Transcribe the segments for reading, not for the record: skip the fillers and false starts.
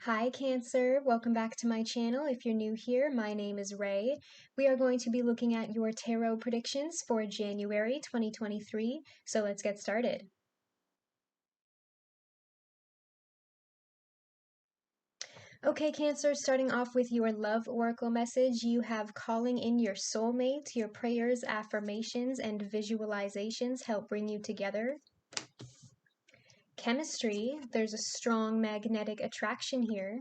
Hi Cancer, welcome back to my channel. If you're new here, my name is Ray. We are going to be looking at your tarot predictions for January 2023, so let's get started. Okay Cancer, starting off with your love oracle message, you have calling in your soulmate. Your prayers, affirmations, and visualizations help bring you together. Chemistry, there's a strong magnetic attraction here.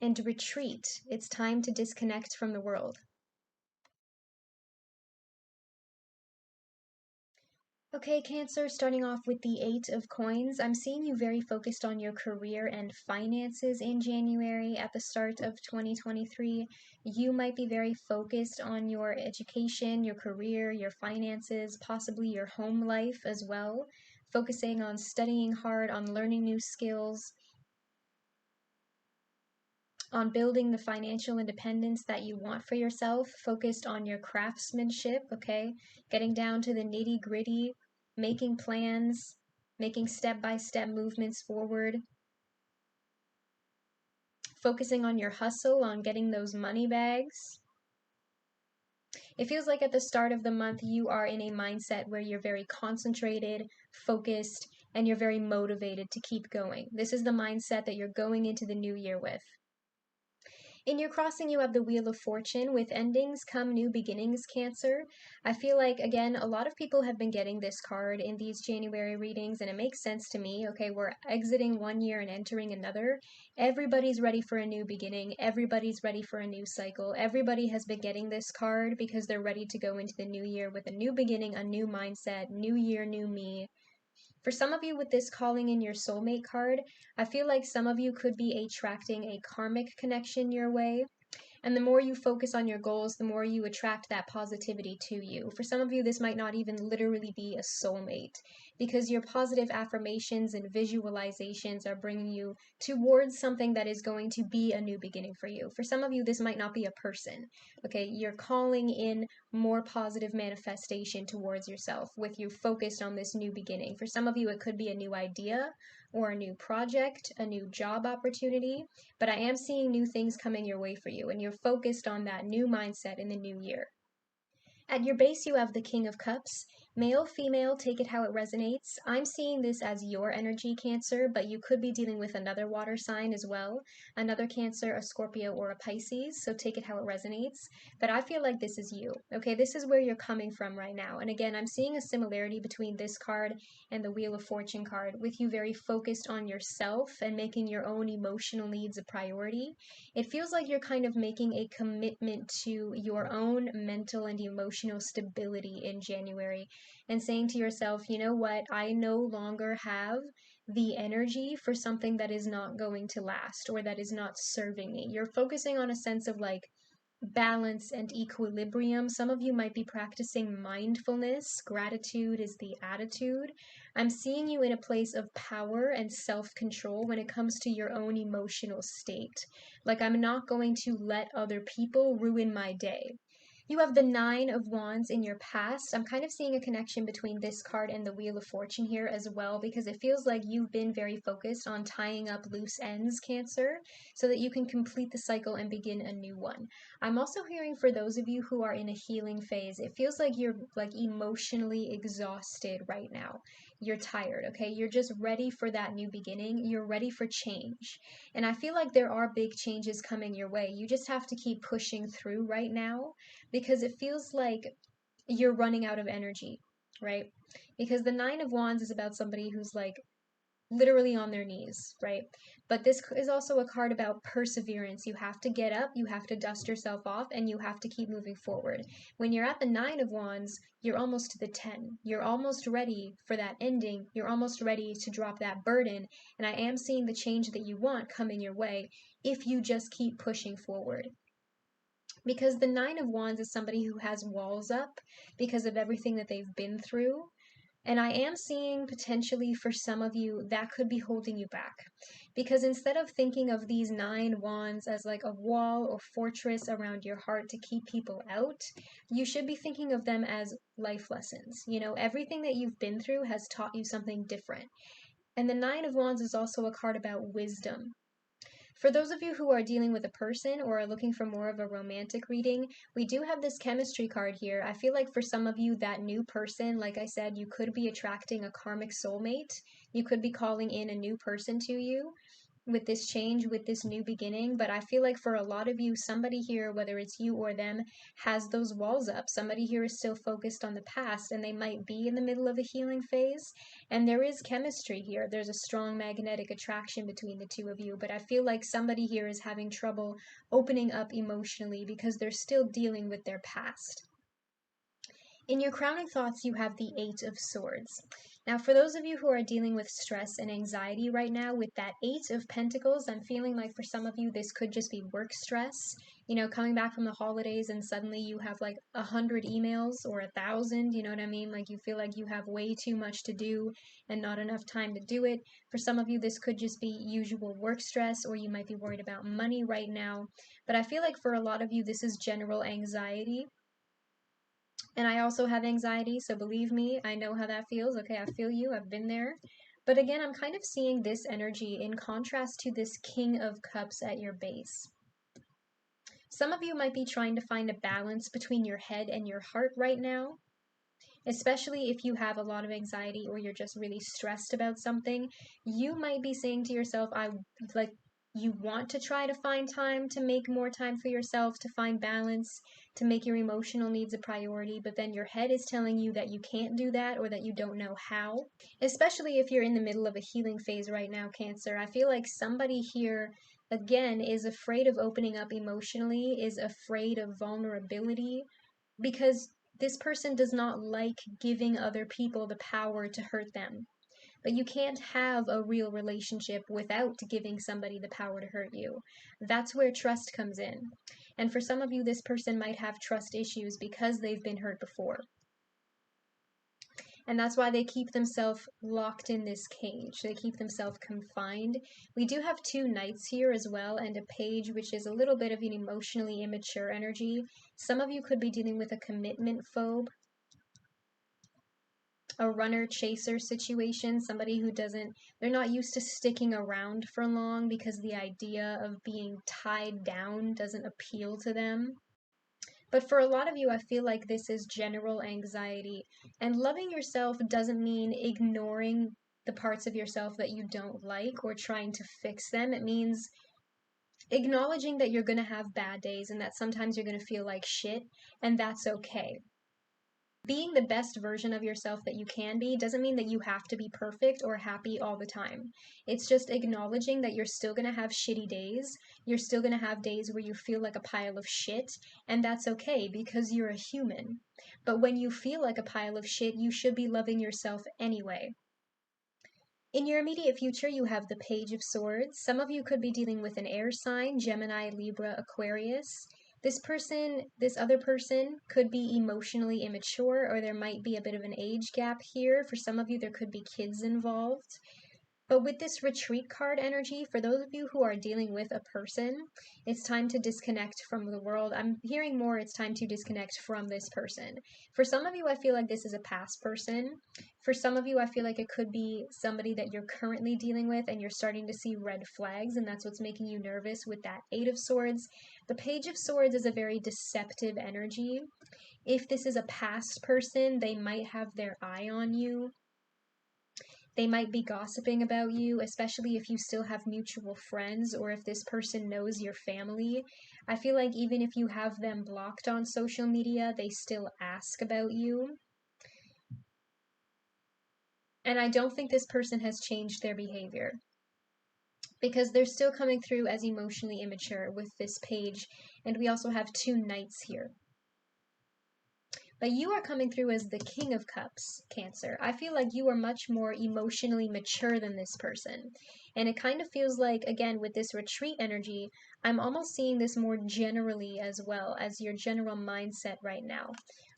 And retreat, it's time to disconnect from the world. Okay, Cancer, starting off with the Eight of Coins, I'm seeing you very focused on your career and finances in January at the start of 2023. You might be very focused on your education, your career, your finances, possibly your home life as well, focusing on studying hard, on learning new skills, on building the financial independence that you want for yourself, focused on your craftsmanship, okay? Getting down to the nitty-gritty, making plans, making step-by-step movements forward, focusing on your hustle, on getting those money bags. It feels like at the start of the month you are in a mindset where you're very concentrated, focused, and you're very motivated to keep going. This is the mindset that you're going into the new year with. In your crossing, you have the Wheel of Fortune. With endings come new beginnings, Cancer. I feel like, again, a lot of people have been getting this card in these January readings, and it makes sense to me. Okay, we're exiting one year and entering another. Everybody's ready for a new beginning. Everybody's ready for a new cycle. Everybody has been getting this card because they're ready to go into the new year with a new beginning, a new mindset, new year, new me. For some of you with this calling in your soulmate card, I feel like some of you could be attracting a karmic connection your way. And the more you focus on your goals, the more you attract that positivity to you. For some of you, this might not even literally be a soulmate because your positive affirmations and visualizations are bringing you towards something that is going to be a new beginning for you. For some of you, this might not be a person. Okay, you're calling in more positive manifestation towards yourself with you focused on this new beginning. For some of you, it could be a new idea or a new project, a new job opportunity, but I am seeing new things coming your way for you, and you're focused on that new mindset in the new year. At your base, you have the King of Cups. Male, female, take it how it resonates. I'm seeing this as your energy, Cancer, but you could be dealing with another water sign as well. Another Cancer, a Scorpio, or a Pisces, so take it how it resonates. But I feel like this is you, okay? This is where you're coming from right now. And again, I'm seeing a similarity between this card and the Wheel of Fortune card, with you very focused on yourself and making your own emotional needs a priority. It feels like you're kind of making a commitment to your own mental and emotional stability in January and saying to yourself, you know what, I no longer have the energy for something that is not going to last or that is not serving me. You're focusing on a sense of like balance and equilibrium. Some of you might be practicing mindfulness. Gratitude is the attitude. I'm seeing you in a place of power and self-control when it comes to your own emotional state. Like, I'm not going to let other people ruin my day. You have the Nine of Wands in your past. I'm kind of seeing a connection between this card and the Wheel of Fortune here as well, because it feels like you've been very focused on tying up loose ends, Cancer, so that you can complete the cycle and begin a new one. I'm also hearing for those of you who are in a healing phase, it feels like you're like emotionally exhausted right now. You're tired, okay? You're just ready for that new beginning. You're ready for change. And I feel like there are big changes coming your way. You just have to keep pushing through right now because it feels like you're running out of energy, right? Because the Nine of Wands is about somebody who's like literally on their knees, right? But this is also a card about perseverance. You have to get up, you have to dust yourself off, and you have to keep moving forward. When you're at the Nine of Wands, you're almost to the 10. You're almost ready for that ending. You're almost ready to drop that burden. And I am seeing the change that you want coming your way if you just keep pushing forward. Because the Nine of Wands is somebody who has walls up because of everything that they've been through. And I am seeing potentially for some of you that could be holding you back. Because instead of thinking of these nine wands as like a wall or fortress around your heart to keep people out, you should be thinking of them as life lessons. You know, everything that you've been through has taught you something different. And the Nine of Wands is also a card about wisdom. For those of you who are dealing with a person or are looking for more of a romantic reading, we do have this chemistry card here. I feel like for some of you, that new person, like I said, you could be attracting a karmic soulmate. You could be calling in a new person to you with this change, with this new beginning. But I feel like for a lot of you, somebody here, whether it's you or them, has those walls up. Somebody here is still focused on the past, and they might be in the middle of a healing phase. And there is chemistry here. There's a strong magnetic attraction between the two of you. But I feel like somebody here is having trouble opening up emotionally because they're still dealing with their past. In your crowning thoughts, you have the Eight of Swords. Now, for those of you who are dealing with stress and anxiety right now, with that Eight of Pentacles, I'm feeling like for some of you, this could just be work stress. You know, coming back from the holidays and suddenly you have like 100 emails or 1,000, you know what I mean? Like you feel like you have way too much to do and not enough time to do it. For some of you, this could just be usual work stress, or you might be worried about money right now. But I feel like for a lot of you, this is general anxiety. And I also have anxiety, so believe me, I know how that feels. Okay, I feel you, I've been there. But again, I'm kind of seeing this energy in contrast to this King of Cups at your base. Some of you might be trying to find a balance between your head and your heart right now, especially if you have a lot of anxiety or you're just really stressed about something. You might be saying to yourself, you want to try to find time to make more time for yourself, to find balance, to make your emotional needs a priority, but then your head is telling you that you can't do that or that you don't know how. Especially if you're in the middle of a healing phase right now, Cancer. I feel like somebody here, again, is afraid of opening up emotionally, is afraid of vulnerability, because this person does not like giving other people the power to hurt them. But you can't have a real relationship without giving somebody the power to hurt you. That's where trust comes in. And for some of you, this person might have trust issues because they've been hurt before. And that's why they keep themselves locked in this cage. They keep themselves confined. We do have two knights here as well, and a page, which is a little bit of an emotionally immature energy. Some of you could be dealing with a commitment phobe, a runner-chaser situation, somebody who they're not used to sticking around for long because the idea of being tied down doesn't appeal to them. But for a lot of you, I feel like this is general anxiety. And loving yourself doesn't mean ignoring the parts of yourself that you don't like or trying to fix them. It means acknowledging that you're going to have bad days and that sometimes you're going to feel like shit, and that's okay. Being the best version of yourself that you can be doesn't mean that you have to be perfect or happy all the time. It's just acknowledging that you're still going to have shitty days. You're still going to have days where you feel like a pile of shit, and that's okay because you're a human. But when you feel like a pile of shit, you should be loving yourself anyway. In your immediate future, you have the Page of Swords. Some of you could be dealing with an air sign, Gemini, Libra, Aquarius. This other person could be emotionally immature, or there might be a bit of an age gap here. For some of you, there could be kids involved. But with this retreat card energy, for those of you who are dealing with a person, it's time to disconnect from the world. I'm hearing more, it's time to disconnect from this person. For some of you, I feel like this is a past person. For some of you, I feel like it could be somebody that you're currently dealing with and you're starting to see red flags, and that's what's making you nervous with that Eight of Swords. The Page of Swords is a very deceptive energy. If this is a past person, they might have their eye on you. They might be gossiping about you, especially if you still have mutual friends or if this person knows your family. I feel like even if you have them blocked on social media, they still ask about you. And I don't think this person has changed their behavior, because they're still coming through as emotionally immature with this page. And we also have two knights here. But you are coming through as the King of Cups, Cancer. I feel like you are much more emotionally mature than this person. And it kind of feels like, again, with this retreat energy, I'm almost seeing this more generally as well as your general mindset right now.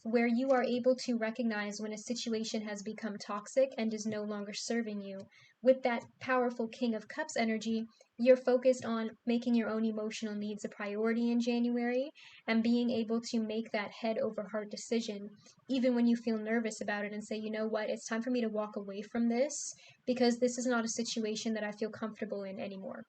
where you are able to recognize when a situation has become toxic and is no longer serving you. With that powerful King of Cups energy, you're focused on making your own emotional needs a priority in January and being able to make that head over heart decision, even when you feel nervous about it, and say, you know what, it's time for me to walk away from this because this is not a situation that I feel comfortable in anymore.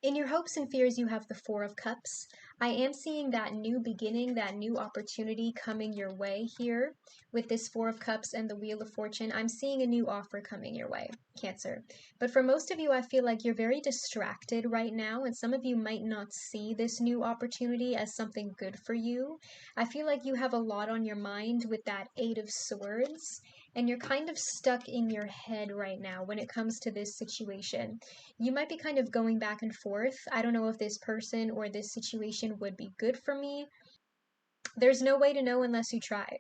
In your hopes and fears, you have the Four of Cups. I am seeing that new beginning, that new opportunity coming your way here with this Four of Cups and the Wheel of Fortune. I'm seeing a new offer coming your way, Cancer. But for most of you, I feel like you're very distracted right now, and some of you might not see this new opportunity as something good for you. I feel like you have a lot on your mind with that Eight of Swords, and you're kind of stuck in your head right now when it comes to this situation. You might be kind of going back and forth. I don't know if this person or this situation would be good for me. There's no way to know unless you try.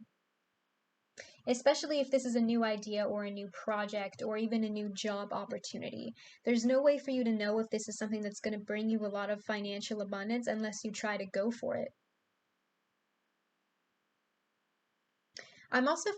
Especially if this is a new idea or a new project or even a new job opportunity. There's no way for you to know if this is something that's going to bring you a lot of financial abundance unless you try to go for it. I'm also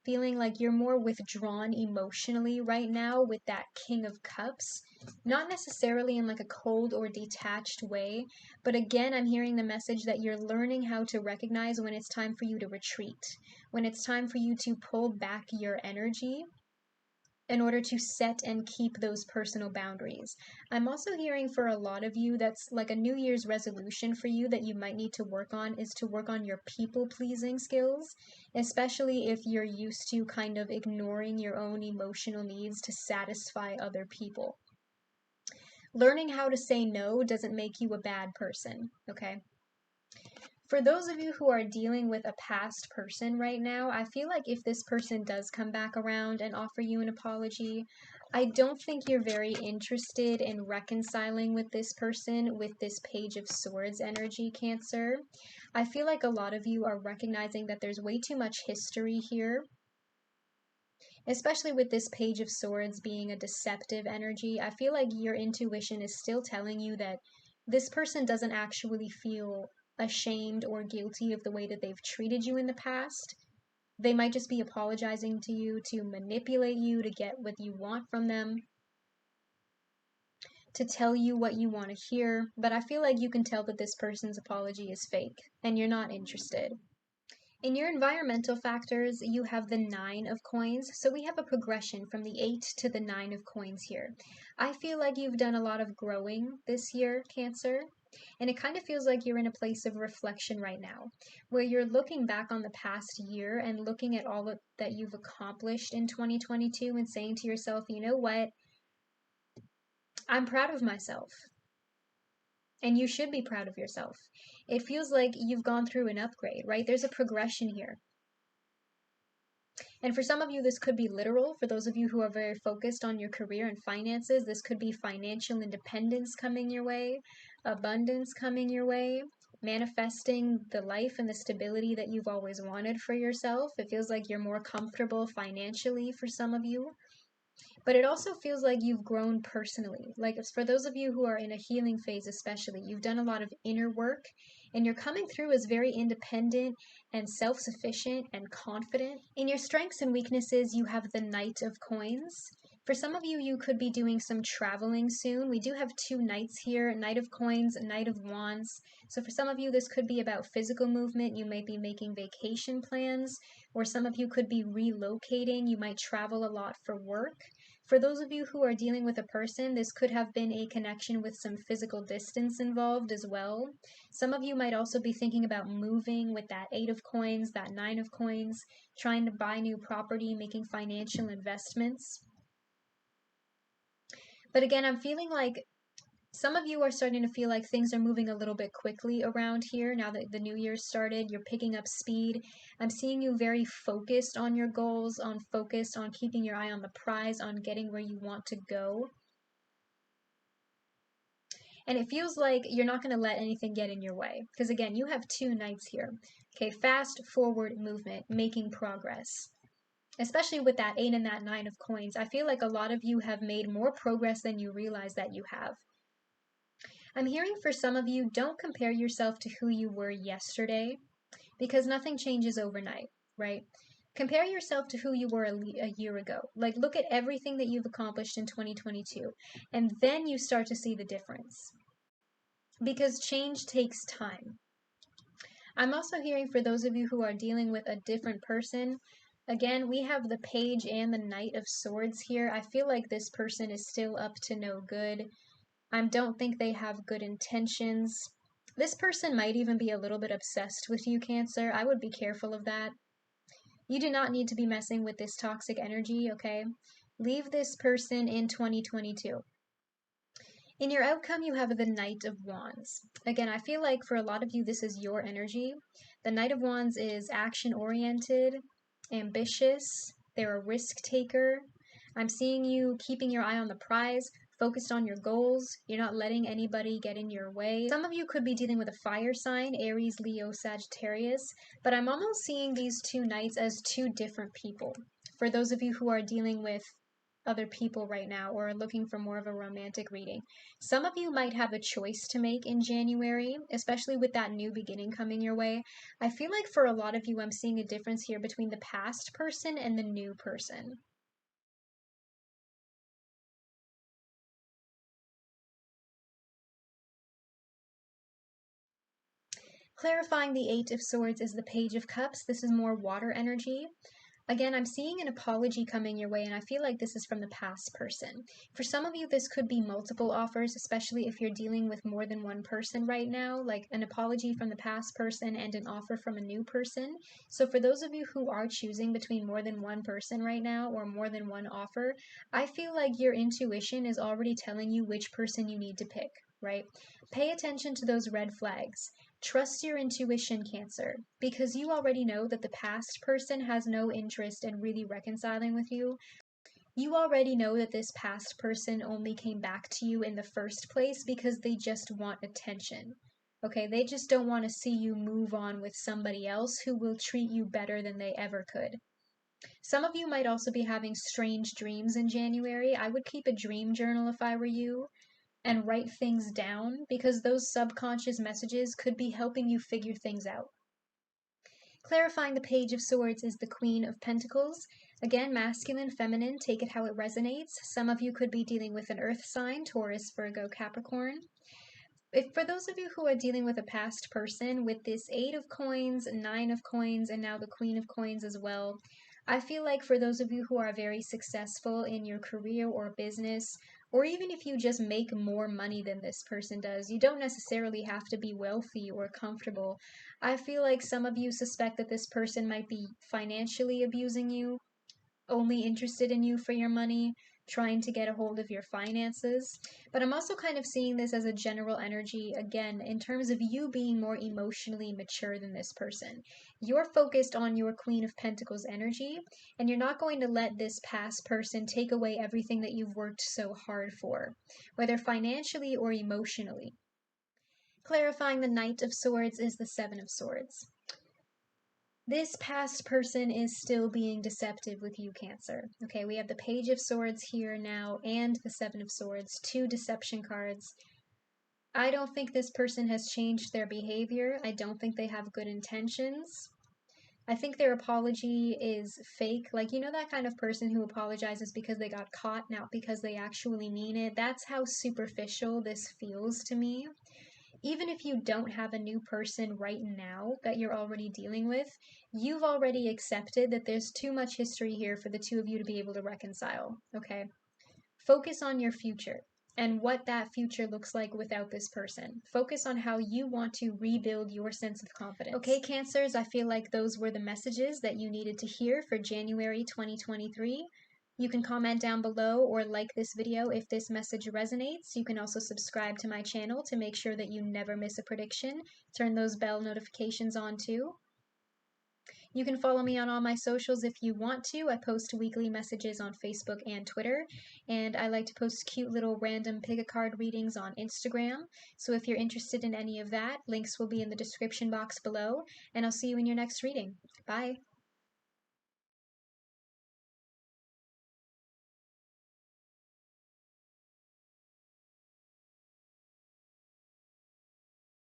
feeling like you're more withdrawn emotionally right now with that King of Cups. Not necessarily in like a cold or detached way, but again, I'm hearing the message that you're learning how to recognize when it's time for you to retreat, when it's time for you to pull back your energy in order to set and keep those personal boundaries. I'm also hearing for a lot of you that's like a New Year's resolution for you that you might need to work on is to work on your people pleasing skills, especially if you're used to kind of ignoring your own emotional needs to satisfy other people. Learning how to say no doesn't make you a bad person, okay? For those of you who are dealing with a past person right now, I feel like if this person does come back around and offer you an apology, I don't think you're very interested in reconciling with this person with this Page of Swords energy, Cancer. I feel like a lot of you are recognizing that there's way too much history here, especially with this Page of Swords being a deceptive energy. I feel like your intuition is still telling you that this person doesn't actually feel ashamed or guilty of the way that they've treated you in the past. They might just be apologizing to you to manipulate you to get what you want from them, to tell you what you want to hear, but I feel like you can tell that this person's apology is fake and you're not interested. In your environmental factors, you have the 9 of coins, so we have a progression from the 8 to the 9 of coins here. I feel like you've done a lot of growing this year, Cancer, and it kind of feels like you're in a place of reflection right now, where you're looking back on the past year and looking at all that you've accomplished in 2022 and saying to yourself, you know what, I'm proud of myself. And you should be proud of yourself. It feels like you've gone through an upgrade, right? There's a progression here. And for some of you, this could be literal. For those of you who are very focused on your career and finances, this could be financial independence coming your way, abundance coming your way, manifesting the life and the stability that you've always wanted for yourself. It feels like you're more comfortable financially for some of you. But it also feels like you've grown personally. Like for those of you who are in a healing phase especially, you've done a lot of inner work and you're coming through as very independent and self-sufficient and confident. In your strengths and weaknesses, you have the Knight of Coins. For some of you, you could be doing some traveling soon. We do have 2 knights here, Knight of Coins, Knight of Wands. So for some of you, this could be about physical movement. You might be making vacation plans, or some of you could be relocating. You might travel a lot for work. For those of you who are dealing with a person, this could have been a connection with some physical distance involved as well. Some of you might also be thinking about moving with that 8 of coins, that 9 of coins, trying to buy new property, making financial investments. But again, I'm feeling like some of you are starting to feel like things are moving a little bit quickly around here now that the new year started. You're picking up speed. I'm seeing you very focused on your goals, focused on keeping your eye on the prize, on getting where you want to go. And it feels like you're not going to let anything get in your way. Because again, you have 2 knights here. Okay, fast forward movement, making progress. Especially with that 8 and that 9 of coins, I feel like a lot of you have made more progress than you realize that you have. I'm hearing for some of you, don't compare yourself to who you were yesterday. because nothing changes overnight, right? Compare yourself to who you were a year ago. Like, look at everything that you've accomplished in 2022, and then you start to see the difference. Because change takes time. I'm also hearing for those of you who are dealing with a different person, again, we have the Page and the Knight of Swords here. I feel like this person is still up to no good. I don't think they have good intentions. This person might even be a little bit obsessed with you, Cancer. I would be careful of that. You do not need to be messing with this toxic energy, okay? Leave this person in 2022. In your outcome, you have the Knight of Wands. Again, I feel like for a lot of you, this is your energy. The Knight of Wands is action-oriented, ambitious, they're a risk taker. I'm seeing you keeping your eye on the prize, focused on your goals. You're not letting anybody get in your way. Some of you could be dealing with a fire sign, Aries, Leo, Sagittarius, but I'm almost seeing these two knights as two different people. For those of you who are dealing with other people right now or are looking for more of a romantic reading, some of you might have a choice to make in January, especially with that new beginning coming your way. I feel like for a lot of you, I'm seeing a difference here between the past person and the new person. Clarifying the Eight of Swords is the Page of Cups. This is more water energy. Again, I'm seeing an apology coming your way, and I feel like this is from the past person. For some of you, this could be multiple offers, especially if you're dealing with more than one person right now, like an apology from the past person and an offer from a new person. So for those of you who are choosing between more than one person right now or more than one offer, I feel like your intuition is already telling you which person you need to pick, right? Pay attention to those red flags. Trust your intuition, Cancer, because you already know that the past person has no interest in really reconciling with you. You already know that this past person only came back to you in the first place because they just want attention. Okay, they just don't want to see you move on with somebody else who will treat you better than they ever could. Some of you might also be having strange dreams in January. I would keep a dream journal if I were you and write things down because those subconscious messages could be helping you figure things out. Clarifying the Page of Swords is the Queen of Pentacles. Again, masculine, feminine, take it how it resonates. Some of you could be dealing with an earth sign, Taurus, Virgo, Capricorn. For those of you who are dealing with a past person, with this 8 of coins, 9 of coins, and now the Queen of coins as well, I feel like for those of you who are very successful in your career or business, or even if you just make more money than this person does, you don't necessarily have to be wealthy or comfortable. I feel like some of you suspect that this person might be financially abusing you, only interested in you for your money, trying to get a hold of your finances. But I'm also kind of seeing this as a general energy, again, in terms of you being more emotionally mature than this person. You're focused on your Queen of Pentacles energy, and you're not going to let this past person take away everything that you've worked so hard for, whether financially or emotionally. Clarifying the Knight of Swords is the Seven of Swords. This past person is still being deceptive with you, Cancer. Okay, we have the Page of Swords here now and the Seven of Swords, two deception cards. I don't think this person has changed their behavior. I don't think they have good intentions. I think their apology is fake. Like, you know that kind of person who apologizes because they got caught, not because they actually mean it? That's how superficial this feels to me. Even if you don't have a new person right now that you're already dealing with, you've already accepted that there's too much history here for the two of you to be able to reconcile, okay? Focus on your future and what that future looks like without this person. Focus on how you want to rebuild your sense of confidence. Okay, Cancers, I feel like those were the messages that you needed to hear for January 2023. You can comment down below or like this video if this message resonates. You can also subscribe to my channel to make sure that you never miss a prediction. Turn those bell notifications on too. You can follow me on all my socials if you want to. I post weekly messages on Facebook and Twitter, and I like to post cute little random pick-a-card readings on Instagram. So if you're interested in any of that, links will be in the description box below, and I'll see you in your next reading. Bye!